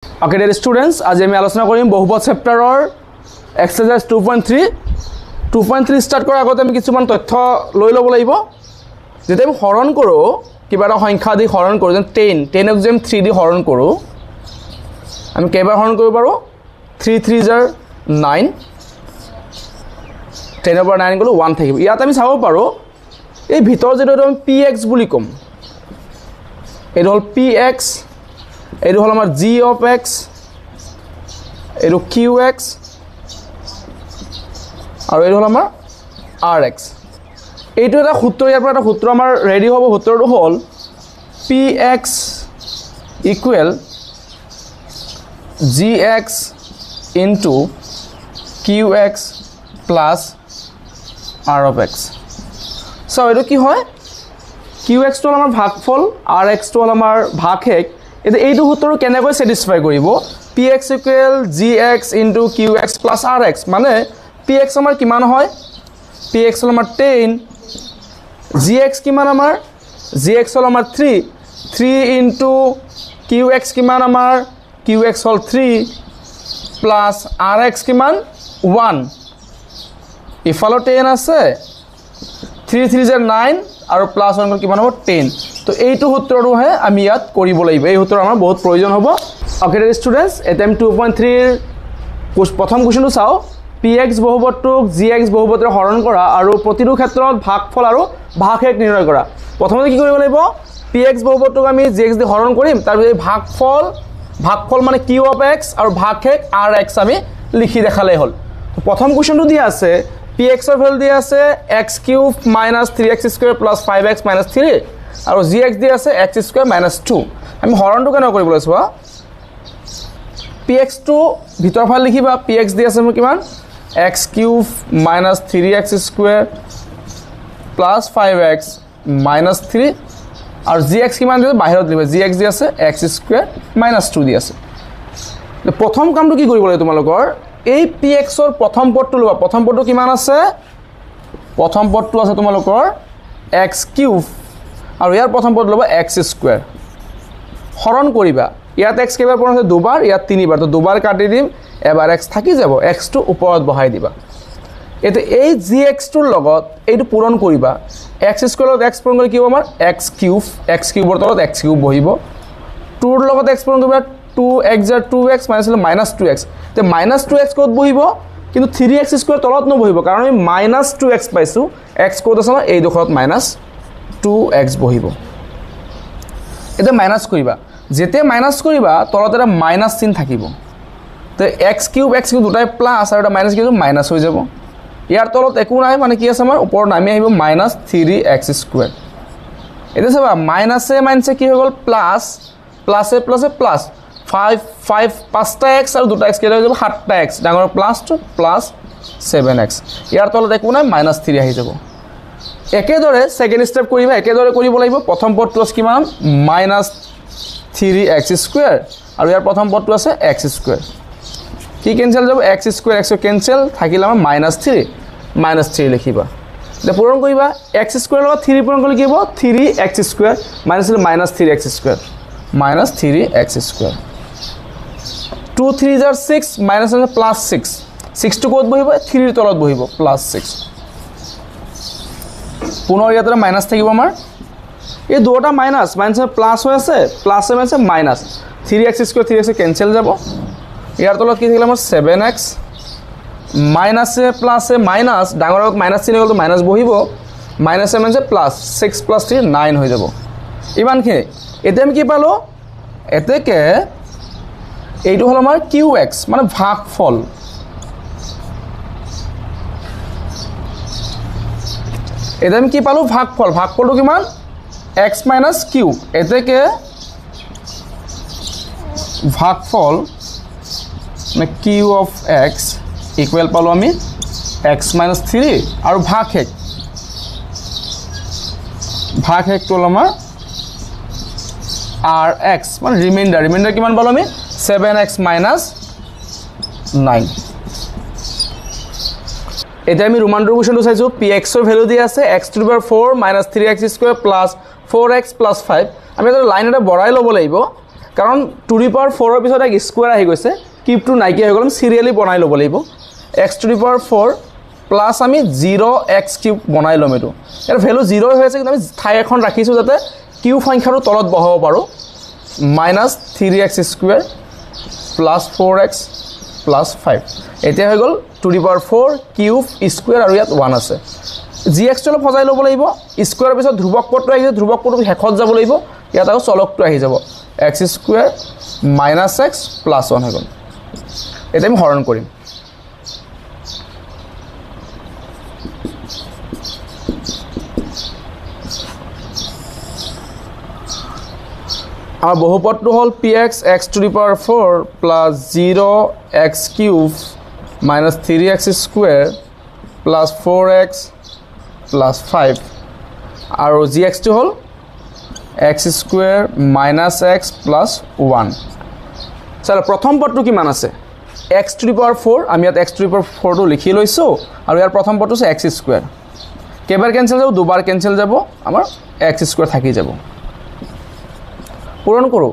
Okay, dear students, আজি আমি আলোচনা কৰিম বহুপদ চেপ্টাৰৰ এক্সাৰসাইজ 2.3 স্টাৰ্ট কৰাৰ আগতে আমি কিছুমান তথ্য লৈ ল'ব লাগিব। যেতিয়া আমি হৰণ কৰোঁ কিবা এটা সংখ্যা দি হৰণ কৰোঁ যেন 10ক যে 3 দি হৰণ কৰোঁ আমি কেইবাৰ হৰণ কৰিব পাৰোঁ 3 3 জাৰ 9 10 over 9 গ'লে 1 থাকিব। ইয়াত আমি চাব পাৰোঁ এই ভিতৰ যেটো আমি px বুলি কম এইটো হ'ল px এইটো হ'ল আমাৰ g of x এইটো qx আৰু এইটো হ'ল আমাৰ rx এইটো এটা সূত্ৰ ইয়াৰ পৰা এটা সূত্ৰ আমাৰ ৰেডি হ'ব সূত্ৰটো হ'ল px equal gx into qx plus r of x so এইটো কি হয় qx টো আমাৰ ভাগফল rx টো হ'ল আমাৰ ভাগশেষ এতিয়া এইটো সূত্ৰটো কেনেকৈ স্যাটিসফাই কৰিব px equal gx into qx plus rx মানে px আমাৰ কিমান হয় px হ'ল আমাৰ 10 gx কিমান আমাৰ gx হ'ল আমাৰ 3 into qx কিমান আমাৰ qx হ'ল 3 plus rx কিমান 1 ইফালে 10 আছে 3 3 জাৰ 9 আৰু প্লাস 1 কিমান হ'ব 10 তো এইটো সূত্ৰটো হে আমি ইয়াত কৰিব লাগিব এই সূত্ৰ আমাৰ বহুত প্ৰয়োজন হ'ব ওকে ষ্টুডেন্টস এটেম 2.3 এৰ প্ৰথম কোৱেশ্চনটো চাও px বহুপদটোক gx বহুপদৰে হৰণ কৰা আৰু প্ৰতিটো ক্ষেত্ৰত ভাগফল আৰু ভাগশেষ নিৰ্ণয় কৰা প্ৰথমতে কি কৰিব লাগিব px বহুপদটোক আমি gx দি হৰণ কৰিম তাৰ পিছত ভাগফল মানে q of x আৰু ভাগশেষ rx আমি লিখি দেখালে হ'ল প্ৰথম কোৱেশ্চনটো দিয়া আছে px এর ভ্যালু দিয়া আছে x cube minus 3x square plus 5x minus 3 আৰু gx দিয়া আছে x square minus 2 আমি হৰণটো কেনে কৰিব লৈছো px টো ভিতৰ ফাল লিখিবা px দিয়া আছে মোৰ কিমান x cube minus 3x square plus 5x minus 3 আৰু gx কিমান দিয়া বাহিৰত লিখিবা gx দিয়া আছে x square minus 2 দিয়া আছে প্ৰথম কামটো কি কৰিব লাগে তোমালোকৰ এই px ৰ প্ৰথম পদটো লবা প্ৰথম পদটো কিমান আছে প্ৰথম পদটো আছে তোমালোকৰ x cube আৰু ইয়াৰ প্ৰথম পদ লবা x square হৰণ কৰিবা ইয়াত x কেইবাৰ পৰন আছে দুবাৰ ইয়াত তিনিবাৰ তো দুবাৰ কাটি দিম এবাৰ x থাকি যাব x টো ওপৰত বহাই দিবা এতে এই gx টোৰ লগত এইটো পূৰণ কৰিবা x square লগত x পূৰণ কৰি কি হ'ব আমাৰ x cube ৰ তলত x cube বহিব 2 ৰ লগত x পূৰণ কৰিবা 2x জাৰ 2x minus 2x তে -2x কোড বহিব কিন্তু 3x স্কয়াৰ তলত নবহিব কাৰণ আমি -2x পাইছো x কোড আছে এই দুখত -2x বহিব এটা মাইনাস কৰিবা যেতে মাইনাস কৰিবা তলত এটা মাইনাস চিন থাকিব তে x কিউব দুটাই প্লাস আৰু এটা মাইনাস কিউব মাইনাস হৈ যাব ইয়াৰ তলত একো নাই মানে কি আছে আমাৰ ওপৰ নামি আহিব -3x স্কয়ার এটা চাবা মাইনাসে মাইনাসে কি হৈ গল প্লাস প্লাসে প্লাস 5টা x আৰু 2টা x কেলে হৈ যাব 7টা x ডাঙৰ প্লাস টু প্লাস 7x ইয়াৰ তলত একো নাই -3 আহি যাব একেদৰে সেকেন্ড স্টেপ কৰিবা একেদৰে কৰিব লাগিব প্ৰথম পদটো আছে কিমান -3x স্কয়াৰ আৰু ইয়াৰ প্ৰথম পদটো আছে x স্কয়াৰ কি কেনসেল যাব x স্কয়াৰ x কেনসেল থাকিল আমাৰ -3 লিখিবা তে পূৰণ কৰিবা x স্কয়াৰ লগত 3 পূৰণ কৰিলে কি হ'ব 3x square -3x square -3x square 2 3 জাৰ 6 minus plus 6 টো কোড বহিব 3 ৰ তলত বহিব plus 6 পুনৰ ইয়াতে মাইনাস থাকিব আমাৰ এই দুটা মাইনাস প্লাস হৈ আছে প্লাস আছে minus 3x square 3x cancel যাব ইয়াৰ তলত কি থাকিল আমাৰ 7x মাইনাস প্লাস মাইনাস ডাঙৰক মাইনাস চিন গলটো মাইনাস বহিব মাইনাস প্লাস 6 plus 3 9 হৈ যাব ইমানখিনি এতিয়া আমি কি পালো এতেকে এইটো হল আমাৰ qx মানে ভাগফল এটা আমি কি পালো ভাগফলটো কিমান x - q এতেকে ভাগফল মানে q of x ইকুৱেল পালো আমি x - 3 আৰু ভাগশেষটো হল আমাৰ rx মানে ৰিমাইন্ডাৰ কিমান পালো আমি 7x minus 9 এটা আমি ৰোমানটোৰ কোৱেশ্চনটো চাইছো px ৰ ভ্যালু দিয়া আছে x to the power 4 minus 3x square plus 4x plus 5 আমি এটা লাইন এটা বঢ়াই লব লাগিব কাৰণ 2 টু দি পাৱাৰ 4 ৰ পিছত এক স্কয়াৰ আহি গৈছে কিউবটো নাইকিয়া হৈ গ'ল সিৰিয়ালি বনাই ল'ব লাগিব x to the power 4 plus আমি 0x কিউব বনাই লম এটো এৰ ভ্যালু 0 হৈ আছে কিন্তু আমি ঠাই এখন ৰাখিছো যাতে কিউব সংখ্যাটো তলত বহাব পাৰো minus 3x square plus 4x plus 5 এতিয়া হৈ গ'ল 2 to the power 4 cube square আৰু ইয়াত 1 আছে gx টো অলপ সজাই ল'ব লাগিব স্কয়াৰৰ পিছত ধ্ৰুবক পদটো আহিছে ধ্ৰুবক পদটো হেকত যাব লাগিব ইয়াত আকৌ চলকটো আহি যাব x square minus x plus 1 হৈ গ'ল এটা আমি হৰণ কৰিম our বহুপদটো hall px x to the power 4 plus 0x cube minus 3x square plus 4x plus 5 আৰু gx টো হল x square minus x plus 1 চলো প্ৰথম পদটো কিমান আছে x to the power 4 আমি ইয়াত x to the power 4 টো লিখি লৈছো আৰু ইয়াৰ প্ৰথম পদটো আছে x square কেবাৰ কেনসেল যাব দুবাৰ কেনসেল যাব আমাৰ x square থাকি যাব পূরণ করো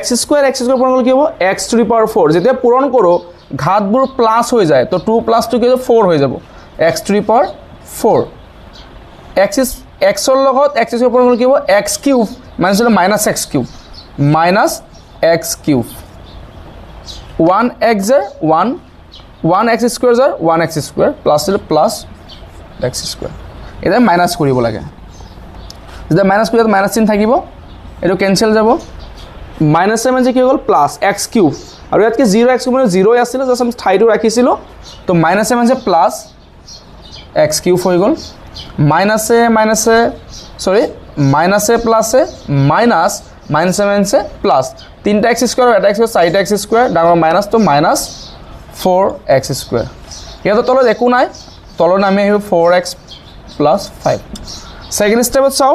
x স্কয়ার পূরণ করলে কি হবে x টু দি পাওয়ার 4 যেতিয়া পূরণ করো ঘাতবোৰ প্লাস হৈ যায় তো 2 প্লাস 2 কি হবে 4 হৈ যাব x to the power 4 x ৰ লগত x স্কয়ার পূরণ করলে কি হবে x cube minus x cube minus x cube 1x 1x square 1x square plus x square এটা মাইনাস কৰিব লাগে যেতিয়া মাইনাস কৰিলে মাইনাস চিহ্ন থাকিব এটো ক্যান্সেল যাব মাইনাস 7 যে কি হল প্লাস x কিউব আৰু ইয়াত কি 0x মানে 0 আছিল জাস্ট আমি ঠাইটো ৰাখিছিলো তো মাইনাস 7 যে প্লাস x কিউব হৈ গল minus A plus A minus 7 से प्लस 3x स्क्वायर और x स्क्वायर 4x स्क्वायर डाঙৰ माइनस तो माइनस 4x स्क्वायर ইয়াত তলত একো নাই তলৰ নামে আহিব 4x plus 5 সেকেন্ড স্টেপত চাও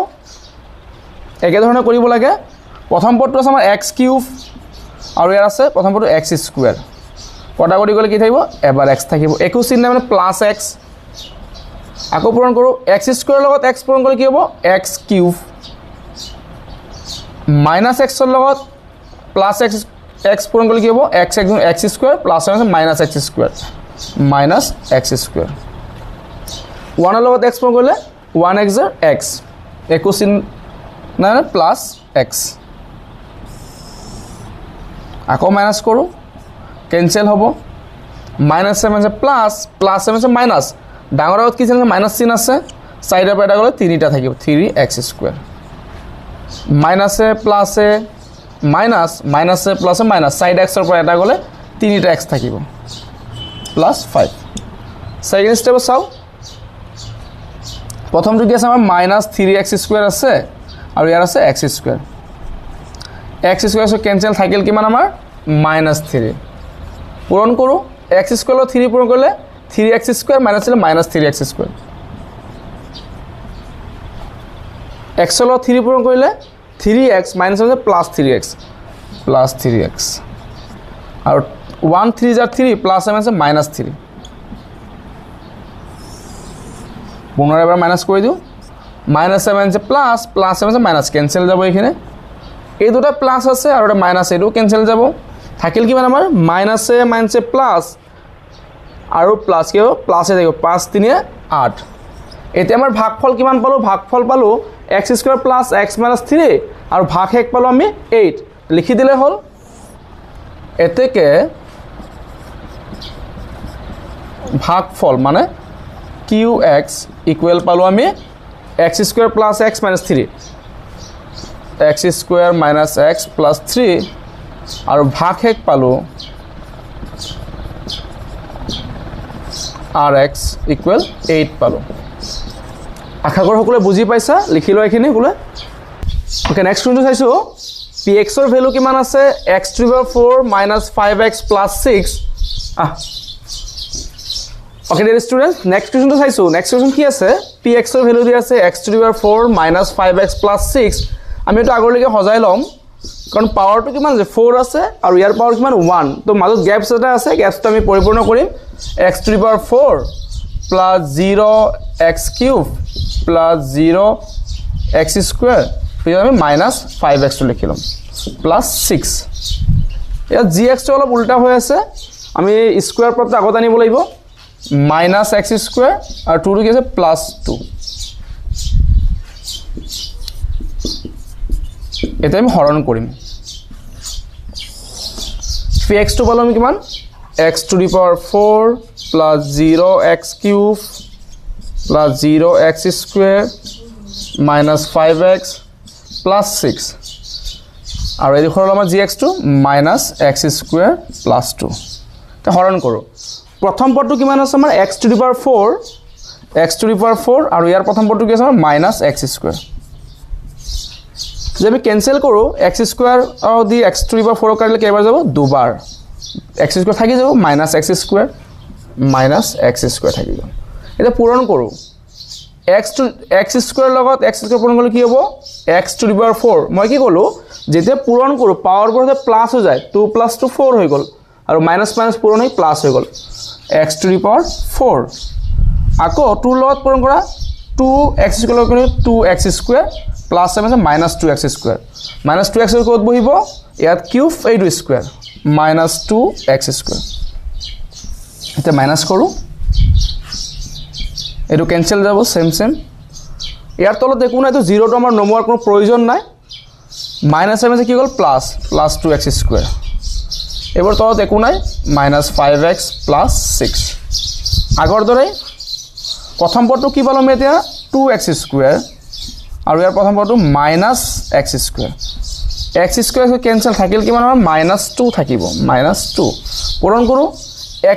একে ধৰণে কৰিব লাগে প্ৰথম পদটো আছে আমাৰ x কিউব আৰু ইয়াৰ আছে প্ৰথম পদটো x স্কয়াৰ কটাকটি গলে কি থাকিব এবাৰ x থাকিব একো চিহ্ন মানে প্লাস x আকৌ পূৰণ কৰো x স্কয়াৰ লগত x পূৰণ কৰিলে কি হ'ব x কিউব মাইনাস x ৰ লগত প্লাস x পূৰণ কৰিলে কি হ'ব x square plus minus x square minus x square 1 ৰ লগত x পূৰণ কৰিলে 1x x একো চিহ্ন না প্লাস x আকৌ মাইনাস কৰো ক্যান্সেল হ'ব মাইনাস 7 से প্লাস 7 से মাইনাস ডাঙৰ আগত কি চিহ্ন মাইনাস চিহ্ন আছে সাইডৰ পৰা এটা গলে তিনিটা থাকিব 3x square minus A plus A minus A plus A minus side x ৰ পৰা এটা গলে তিনিটা x থাকিব প্লাস 5 সেকেন্ড স্টেপ চাও প্ৰথমটো কি আছে আমাৰ মাইনাস 3x স্কয়াৰ আছে আৰু ইয়াৰ আছে x স্কয়াৰ সো ক্যান্সেল থাকিল কিমান আমাৰ -3 পূৰণ কৰো x স্কয়াৰ 3 পূৰণ কৰিলে 3x স্কয়াৰ মাইনাস ছিল -3x স্কয়াৰ x ৰ 3 পূৰণ কৰিলে 3x মাইনাস আছে +3x আৰু 1 3 * 3 প্লাস আছে -3 পুনৰ এবাৰ মাইনাস কৰি দিও -7 से প্লাস 7 से মাইনাস ক্যান্সেল যাব এখানে এই দুটা প্লাস আছে আৰু এটা মাইনাস এটো ক্যান্সেল যাব থাকিল কিমান আমাৰ -a প্লাস আৰু প্লাস কি হ'ব প্লাসে থাকিব 5 3 8 এতিয়া আমাৰ ভাগফল কিমান পালো ভাগফল পালো x স্কয়াৰ প্লাস x - 3 আৰু ভাগশেষ পালো আমি 8 লিখি দিলে হল এতেকে ভাগফল মানে qx ইকুৱেল পালো আমি x square plus x - 3 x square minus x plus 3 আৰু ভাগশেষ পালো rx equal 8 পালো আশা কৰো সকলে বুজি পাইছা লিখি লও এখিনি সকলে ওকে নেক্সট কোনটো চাইছো px ৰ ভ্যালু কিমান আছে x to the power 4 - 5x plus 6 Okay dear students next question to চাইছো next question কি আছে px ৰ ভ্যালু দি আছে x to the power 4 - 5x plus 6 আমি এটা আগৰলৈকে সজাই লম কাৰণ পাৱাৰটো কিমান আছে 4 আছে আৰু ইয়াৰ পাৱাৰ কিমান 1 তো মাজত গ্যাপছ এটা আছে গ্যাপছটো আমি পৰিপূৰ্ণ কৰিম x to the power 4 plus 0x cube plus 0x square फिर আমি -5x লিখি লম প্লাস 6 ইয়াত gx টো অলপ উল্টা হৈ আছে আমি স্কয়াৰ পদটো আগত আনিব লাগিব মাইনাস x স্কয়াৰ আৰু 2 টো কি আছে প্লাস 2 এটা আমি হৰণ কৰিম px টো পালো আমি কিমান x to the power 4 plus 0x cube plus 0x square minus 5x plus 6 আৰু এই খৰল আমাৰ gx টো minus x square plus 2 তে হৰণ কৰো প্ৰথম পদটো কিমান আছে আমাৰ x to the power 4 আৰু ইয়াৰ প্ৰথম পদটো কি আছে আমাৰ minus x square যে আমি ক্যান্সেল কৰো x square আৰু দি x to the power 4 কাটিলে কেইবাৰ যাব দুবাৰ x square থাকি যাব minus x square থাকি যাব এটা পূৰণ কৰো x square লগত x square পূৰণ কৰিলে কি হ'ব x to the power 4 মই কি কলো যেতিয়া পূৰণ কৰো পাৱাৰ পৰতে প্লাস হৈ যায় 2 plus 2 4 হৈ গল আৰু মাইনাস মাইনাস পূৰণ হৈ প্লাস হৈ গল x to the power 4 আকৌ 2 লগত পূৰণ কৰা 2x square লগত 2x square plus আছে minus 2x square minus 2x square ক'ত বহিব ইয়াত কিউব এইটো স্কয়াৰ minus 2x square এটা মাইনাস কৰো এটো ক্যান্সেল যাব সেম ইয়াৰ তলত একো নাই তো 0 টো আমাৰ নমোৱাৰ কোনো প্ৰয়োজন নাই মাইনাস এমে কি গল প্লাস 2x square এবাৰ তলত একো নাই minus 5x plus 6 আগৰ দৰে প্ৰথম পদটো কি পালো আমি এতিয়া 2x square আৰু ইয়াৰ প্ৰথম পদটো minus x square x square cancel থাকিল কিমান আমাৰ -2 থাকিব -2 পূৰণ কৰো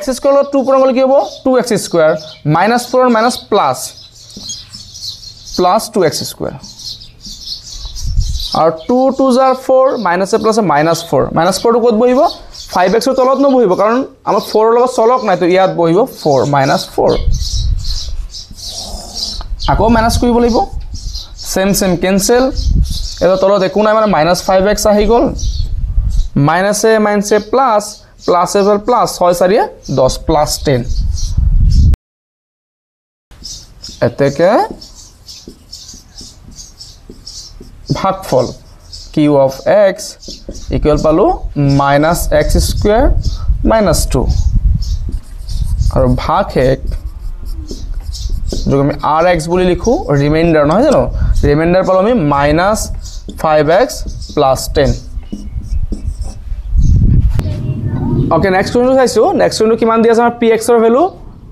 x square লগত 2 পূৰণ কৰিলে কি হ'ব 2x square minus পূৰণ minus plus 2x square আৰু 2 2 jar 4 minus a plus a -4 -4 টো ক'ত বহিব 5x ৰ তলত নবহিব কাৰণ আমাৰ 4 ৰ লগত চলক নাই তো ইয়াত বহিব 4 -4 আকৌ মাইনাস কৰিব লাগিব সেম cancel এটা তলত একো নাই মানে -5x আহি গল minus a plus plus 6 4 10 plus 10 এতেকে ভাগফল q of x equal পালো minus x square minus 2 আৰু ভাগ এক जो আমি rx বুলি লিখো রিমাইন্ডার নহয় জানো রিমাইন্ডার পালো আমি minus 5x plus 10 okay next কোনটো চাইছো নেক্সট কোনটো কিমান দি আছে আমাৰ px ৰ value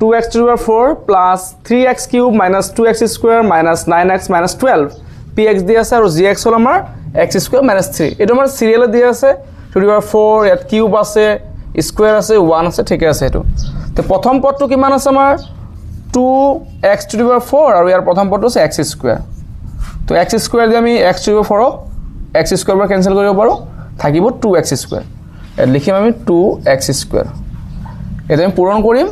2x to the power 4 plus 3x cube minus 2x square minus 9x minus 12 px দি আছে আৰু gx হল আমাৰ x square minus 3 এটো আমাৰ সিরিয়ালে দি আছে to the power 4 ইয়াত কিউব আছে স্কয়ার আছে 1 আছে ঠিক আছে এটো তে প্ৰথম পদটো কিমান আছে আমাৰ 2x to the power 4 আৰু ইয়াৰ প্ৰথম পদটো আছে x square তো x square দি আমি x to the power 4 x square পৰা ক্যান্সেল কৰিব পাৰো থাকিব 2x square এ লিখিম আমি 2x square এটা আমি পূৰণ কৰিম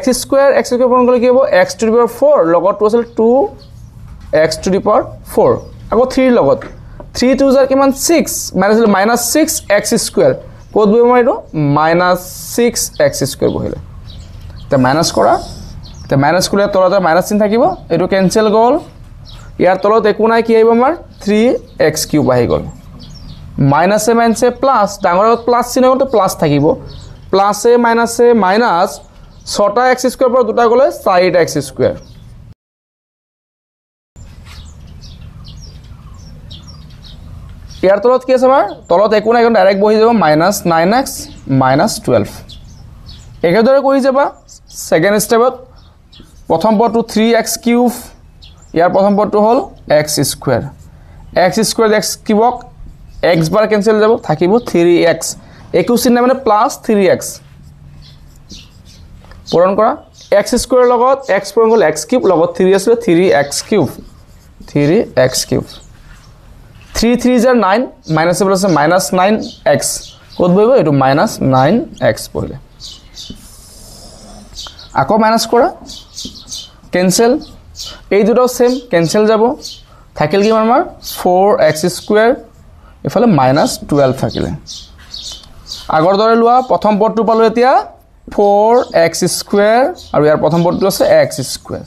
x square পূৰণ কৰিলে কি হ'ব x to the power 4 লগতটো আছিল 2x to the power 4 আকৌ 3 লগত 3 2 জাৰ কিমান 6 minus 6x square ক'ত বহিব এইটো -6x square বহিলে তে মাইনাস কৰা তে মাইনাস কৰিলে তলতে মাইনাস চিন থাকিব এটো ক্যান্সেল গল ইয়াৰ তলত একো নাই কি আহিব আমাৰ 3x কিউব আহি গল মাইনাস এ প্লাস ডাঙৰত প্লাস চিন গল তো প্লাস থাকিব প্লাস এ মাইনাস 6টা x স্কয়ার পৰা দুটা গলে 4টা x স্কয়াৰ ইয়াৰ তলত কি আছে আমাৰ তলত একো নাই ডাইৰেক্ট বহি যাব -9x -12 একেদৰে কৰি যাবা সেকেন্ড স্টেপত প্ৰথম পদটো 3x কিউব ইয়াৰ প্ৰথম পদটো হল x স্কয়াৰ x কিউবক x বাৰ ক্যান্সেল যাব থাকিব 3x একো চিহ্ন মানে প্লাস 3x পূৰণ কৰা x স্কয়াৰ লগত x পূৰণ গল x কিউব লগত 3 আছে 3x cube 3 3 jar 9 minus plus -9x ক'ত বহিব এটো -9x পড়লে আকৌ মাইনাস কৰা ক্যান্সেল এই দুটো সেম ক্যান্সেল যাব থাকিল কি আমাৰ 4x স্কয়াৰ ইফালে -12 থাকিলে আগৰ দৰে লোৱা প্ৰথম পদটো পালো এতিয়া 4x স্কয়াৰ আৰু ইয়াৰ প্ৰথম পদটো আছে x square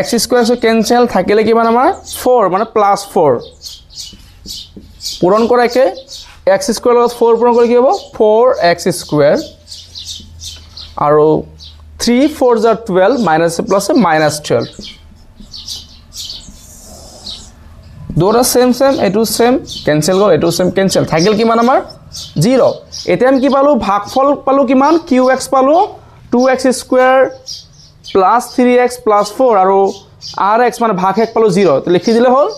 x square so cancel থাকিলে কিমান আমাৰ 4 মানে +4 পূৰণ কৰা একে x স্কোয়াৰ লগত 4 পূৰণ কৰি কি হ'ব 4x স্কোয়াৰ আৰু 3 4 * 12 মাইনাস প্লাস -12 দুটা সেম এটো সেম ক্যান্সেল গল এটো সেম ক্যান্সেল থাকিল কিমান আমাৰ 0 এতিয়া আমি কি পালো ভাগফল পালো কিমান qx পালো 2x square plus 3x plus 4 আৰু rx মানে ভাগ 1 পালো 0 তো লিখি দিলে হল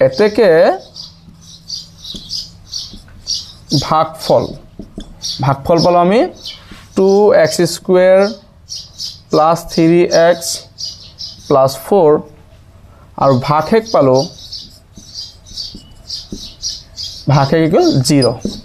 এতেকে ভাগফল পালো আমি 2x square plus 3x plus 4 আৰু ভাগ 1 পালো ভাগ 1 = 0